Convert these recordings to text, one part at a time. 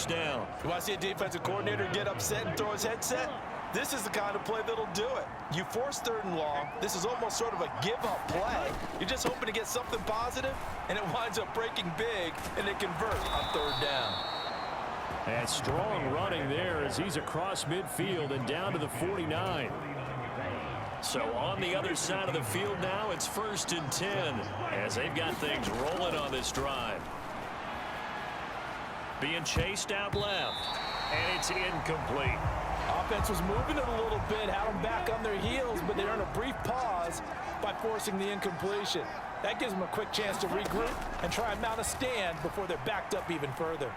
first down. You want to see a defensive coordinator get upset and throw his headset? This is the kind of play that'll do it. You force 3rd and long. This is almost sort of a give-up play. You're just hoping to get something positive, and it winds up breaking big, and it converts on 3rd down. And strong running there as he's across midfield and down to the 49. So on the other side of the field now, it's 1st and 10 as they've got things rolling on this drive. Being chased out left, and it's incomplete. Offense was moving it a little bit, had them back on their heels, but they earned a brief pause by forcing the incompletion. That gives them a quick chance to regroup and try and mount a stand before they're backed up even further.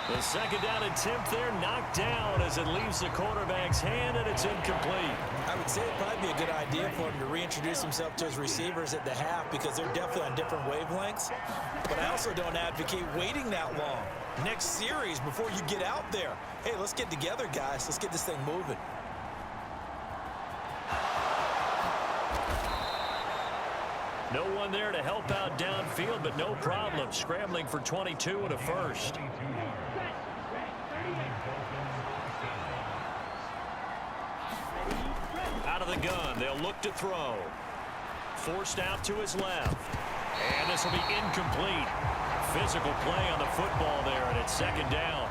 The 2nd down attempt there knocked down as it leaves the quarterback's hand, and it's incomplete. I would say it'd probably be a good idea for him to reintroduce himself to his receivers at the half because they're definitely on different wavelengths. But I also don't advocate waiting that long. Next series before you get out there. Hey, let's get together, guys. Let's get this thing moving. No one there to help out downfield, but no problem. Scrambling for 22 and a first. Out of the gun, they'll look to throw. Forced out to his left. And this will be incomplete. Physical play on the football there, and it's 2nd down.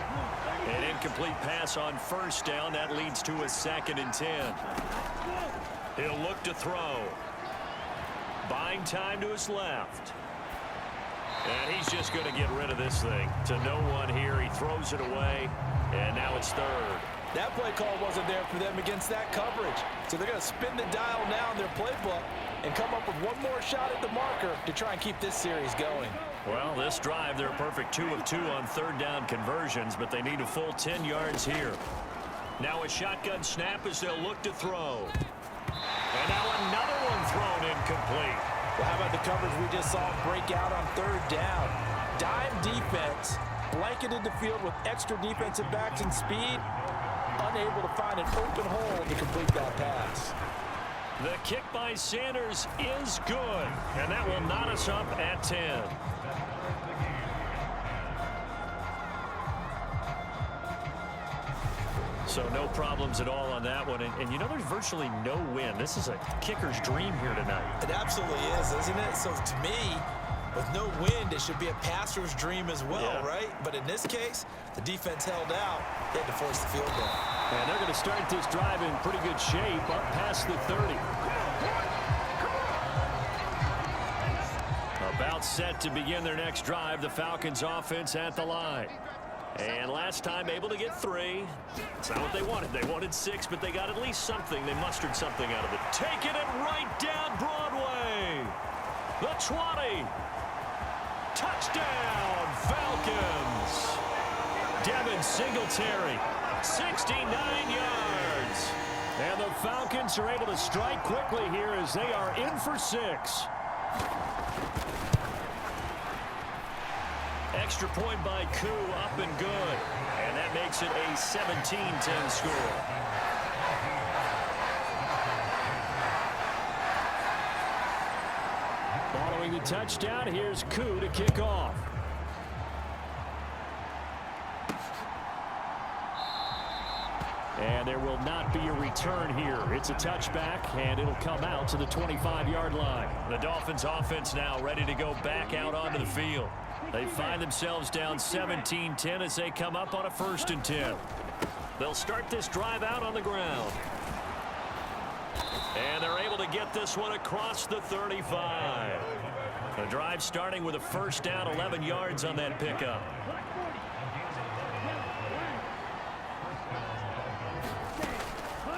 An incomplete pass on 1st down. That leads to a 2nd and 10. He'll look to throw. Buying time to his left. And he's just going to get rid of this thing. To no one here. He throws it away. And now it's 3rd. That play call wasn't there for them against that coverage. So they're going to spin the dial now in their playbook and come up with one more shot at the marker to try and keep this series going. Well, this drive, they're a perfect 2 of 2 on 3rd down conversions, but they need a full 10 yards here. Now a shotgun snap as they'll look to throw. And now another one thrown incomplete. Well, how about the coverage we just saw break out on 3rd down? Dime defense, blanketed the field with extra defensive backs and speed, unable to find an open hole to complete that pass. The kick by Sanders is good, and that will knot us up at 10. So no problems at all on that one. And you know, there's virtually no wind. This is a kicker's dream here tonight. It absolutely is, isn't it? So to me, with no wind, it should be a passer's dream as well, right? But in this case, the defense held out. They had to force the field goal. And they're going to start this drive in pretty good shape up past the 30. About set to begin their next drive. The Falcons offense at the line. And last time able to get 3. It's not what they wanted. They wanted 6, but they got at least something. They mustered something out of it. Taking it right down Broadway. The 20. Touchdown, Falcons. Devin Singletary, 69 yards. And the Falcons are able to strike quickly here as they are in for 6. Extra point by Koo, up and good. And that makes it a 17-10 score. Following the touchdown, here's Koo to kick off. And there will not be a return here. It's a touchback, and it'll come out to the 25-yard line. The Dolphins offense now ready to go back out onto the field. They find themselves down 17-10 as they come up on a 1st and 10. They'll start this drive out on the ground. And they're able to get this one across the 35. The drive starting with a 1st down, 11 yards on that pickup.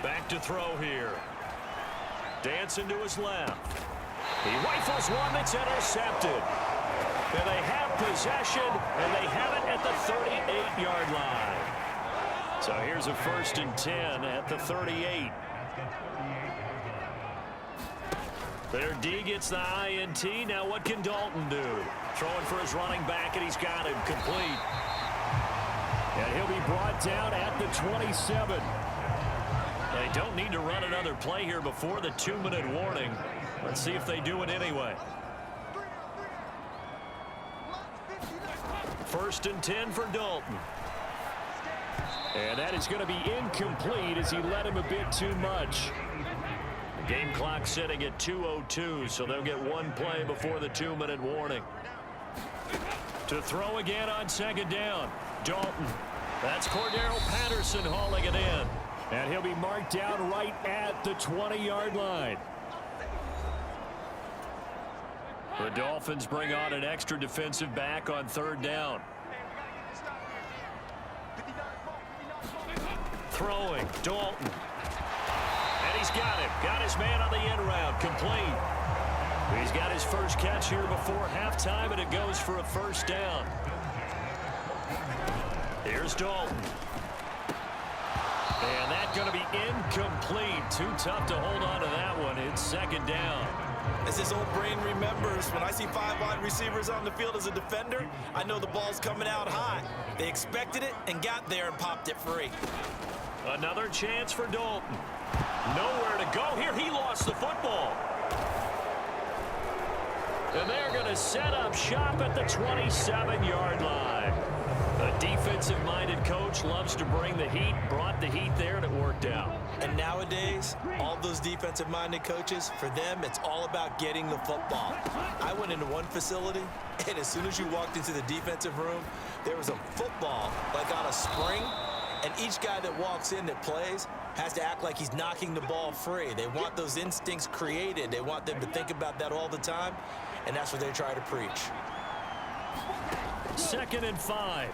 Back to throw here. Dancing to his left. He rifles one that's intercepted. And they have possession, and they have it at the 38-yard line. So here's a 1st and 10 at the 38. Their D gets the INT. Now what can Dalton do? Throwing for his running back, and he's got him complete. And he'll be brought down at the 27. They don't need to run another play here before the 2-minute warning. Let's see if they do it anyway. 1st and 10 for Dalton. And that is going to be incomplete as he led him a bit too much. Game clock sitting at 2:02, so they'll get one play before the 2-minute warning. To throw again on 2nd down. Dalton. That's Cordero Patterson hauling it in. And he'll be marked down right at the 20-yard line. The Dolphins bring on an extra defensive back on 3rd down. Throwing, Dalton. And he's got him. Got his man on the end route. Complete. He's got his first catch here before halftime, and it goes for a 1st down. Here's Dalton. And that's going to be incomplete. Too tough to hold on to that one. It's 2nd down. As his old brain remembers, when I see 5 wide receivers on the field as a defender, I know the ball's coming out high. They expected it and got there and popped it free. Another chance for Dalton. Nowhere to go here. He lost the football. And they're going to set up shop at the 27-yard line. A defensive-minded coach loves to bring the heat, brought the heat there, and it worked out. And nowadays, all those defensive-minded coaches, for them, it's all about getting the football. I went into one facility, and as soon as you walked into the defensive room, there was a football, like on a spring, and each guy that walks in that plays has to act like he's knocking the ball free. They want those instincts created. They want them to think about that all the time, and that's what they try to preach. 2nd and 5.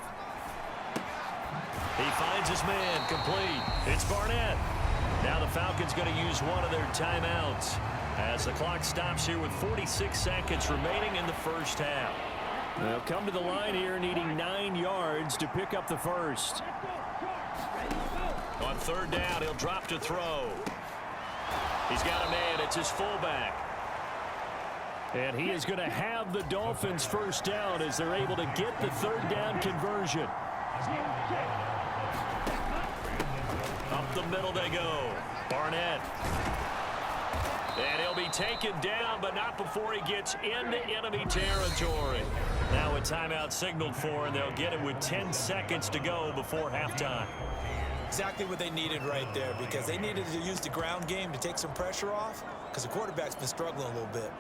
He finds his man, complete. It's Barnett. Now the Falcons going to use one of their timeouts as the clock stops here with 46 seconds remaining in the 1st half. They'll come to the line here needing 9 yards to pick up the 1st. On 3rd down, he'll drop to throw. He's got a man. It's his fullback. And he is going to have the Dolphins 1st down as they're able to get the 3rd down conversion. Up the middle they go. Barnett. And he'll be taken down, but not before he gets into enemy territory. Now a timeout signaled for, and they'll get it with 10 seconds to go before halftime. Exactly what they needed right there, because they needed to use the ground game to take some pressure off, because the quarterback's been struggling a little bit.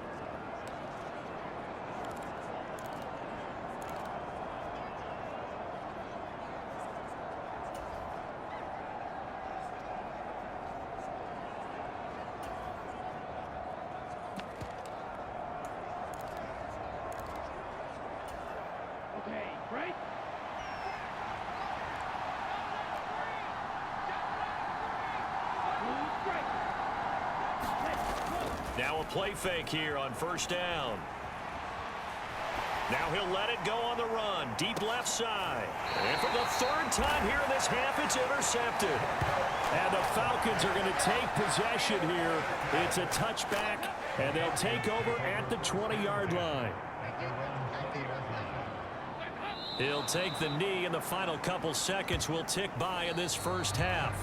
Now a play fake here on 1st down. Now he'll let it go on the run. Deep left side. And for the 3rd time here in this half, it's intercepted. And the Falcons are going to take possession here. It's a touchback, and they'll take over at the 20-yard line. He'll take the knee, and the final couple seconds will tick by in this 1st half.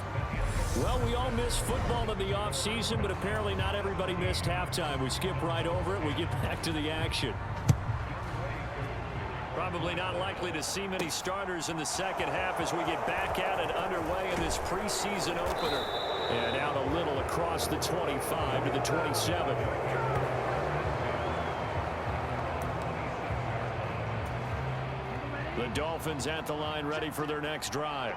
Well, we all miss football in the offseason, but apparently not everybody missed halftime. We skip right over it. We get back to the action. Probably not likely to see many starters in the 2nd half as we get back at it underway in this preseason opener. And out a little across the 25 to the 27. The Dolphins at the line ready for their next drive.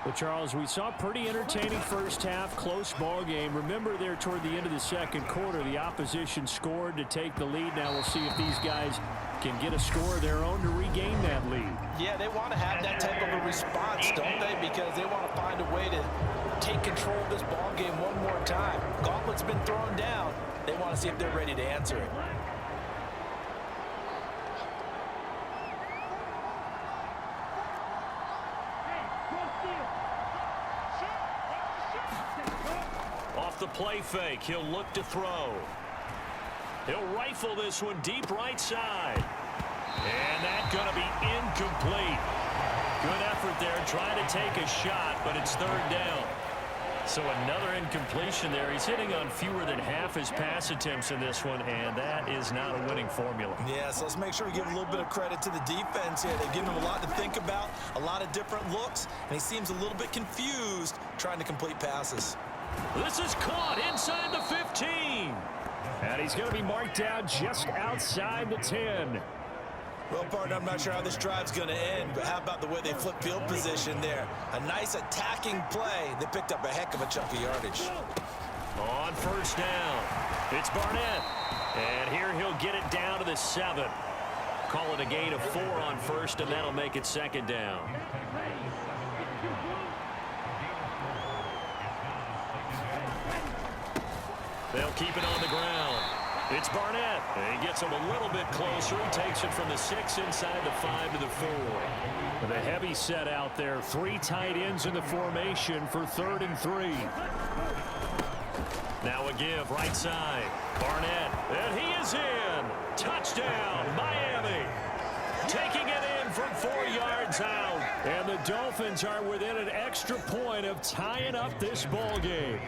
Well, Charles, we saw a pretty entertaining 1st half, close ball game. Remember there toward the end of the 2nd quarter, the opposition scored to take the lead. Now we'll see if these guys can get a score of their own to regain that lead. Yeah, they want to have that type of a response, don't they? Because they want to find a way to take control of this ball game one more time. Gauntlet's been thrown down. They want to see if they're ready to answer it. The play fake. He'll look to throw. He'll rifle this one deep right side. And that's going to be incomplete. Good effort there trying to take a shot, but it's 3rd down. So another incompletion there. He's hitting on fewer than half his pass attempts in this one, and that is not a winning formula. Yeah, so let's make sure we give a little bit of credit to the defense here. They've given him a lot to think about, a lot of different looks, and he seems a little bit confused trying to complete passes. This is caught inside the 15. And he's going to be marked down just outside the 10. Well, partner, I'm not sure how this drive's going to end, but how about the way they flip field position there? A nice attacking play. They picked up a heck of a chunk of yardage. On first down, it's Barnett. And here he'll get it down to the 7. Call it a gain of 4 on first, and that'll make it second down. They'll keep it on the ground. It's Barnett. He gets him a little bit closer. He takes it from the 6 inside the 5 to the 4. With a heavy set out there. 3 tight ends in the formation for 3rd and 3. Now a give right side. Barnett. And he is in. Touchdown, Miami. Taking it in from 4 yards out. And the Dolphins are within an extra point of tying up this ball game.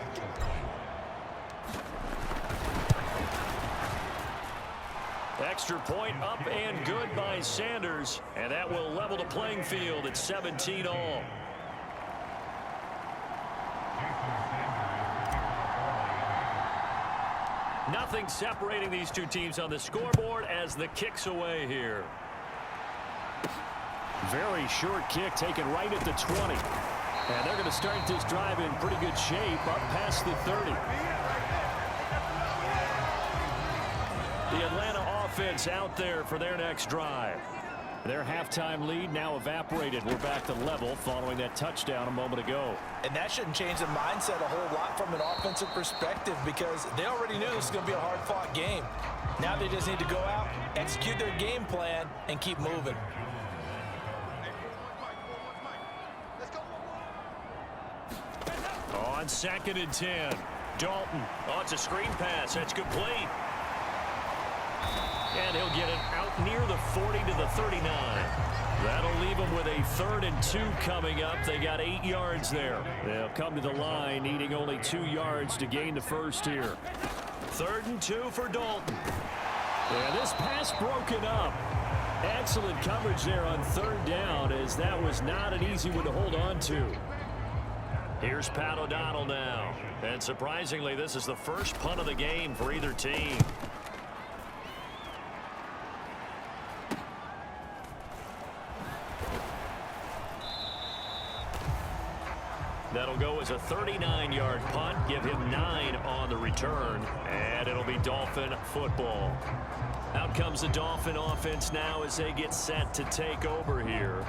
Extra point up and good by Sanders, and that will level the playing field at 17 all. Nothing separating these two teams on the scoreboard as the kick's away here. Very short kick taken right at the 20. And they're going to start this drive in pretty good shape up past the 30. The Atlanta offense out there for their next drive. Their halftime lead now evaporated. We're back to level following that touchdown a moment ago. And that shouldn't change the mindset a whole lot from an offensive perspective because they already knew this was going to be a hard-fought game. Now they just need to go out, execute their game plan, and keep moving. On 2nd and 10, Dalton. Oh, it's a screen pass. That's complete. And he'll get it out near the 40 to the 39. That'll leave them with a 3rd and 2 coming up. They got 8 yards there. They'll come to the line, needing only 2 yards to gain the first here. 3rd and 2 for Dalton. And this pass broken up. Excellent coverage there on 3rd down, as that was not an easy one to hold on to. Here's Pat O'Donnell now. And surprisingly, this is the first punt of the game for either team. That'll go as a 39-yard punt, give him 9 on the return, and it'll be Dolphin football. Out comes the Dolphin offense now as they get set to take over here.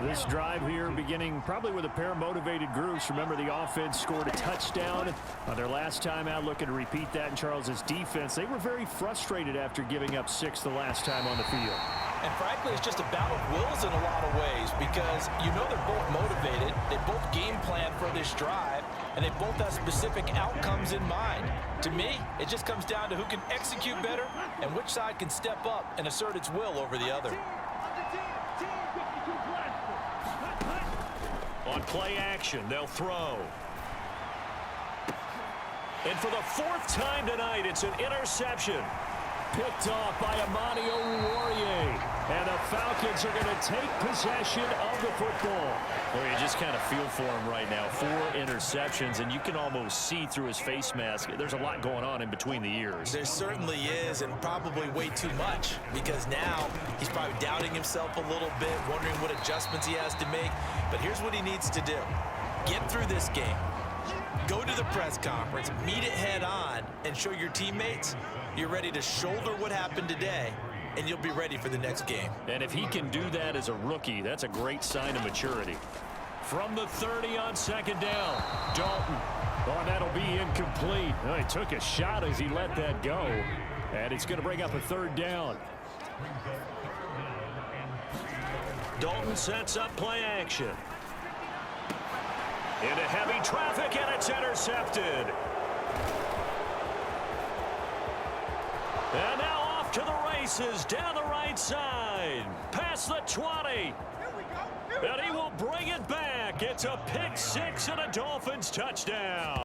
This drive here beginning probably with a pair of motivated groups. Remember, the offense scored a touchdown on their last time out, looking to repeat that in Charles's defense. They were very frustrated after giving up 6 the last time on the field. And frankly, it's just a battle of wills in a lot of ways because you know they're both motivated, they both game plan for this drive, and they both have specific outcomes in mind. To me, it just comes down to who can execute better and which side can step up and assert its will over the other. On play action, they'll throw. And for the 4th time tonight, it's an interception. Picked off by Amani Oruwariye. And the Falcons are going to take possession of the football. Well, you just kind of feel for him right now. 4 interceptions, and you can almost see through his face mask. There's a lot going on in between the ears. There certainly is, and probably way too much, because now he's probably doubting himself a little bit, wondering what adjustments he has to make. But here's what he needs to do. Get through this game. Go to the press conference, meet it head on, and show your teammates you're ready to shoulder what happened today, and you'll be ready for the next game. And if he can do that as a rookie, that's a great sign of maturity. From the 30 on 2nd down, Dalton. Oh, that'll be incomplete. Oh, he took a shot as he let that go, and it's going to bring up a 3rd down. Dalton sets up play action. Into heavy traffic, and it's intercepted. And now off to the races down the right side. Past the 20. And he will bring it back. It's a pick six and a Dolphins touchdown.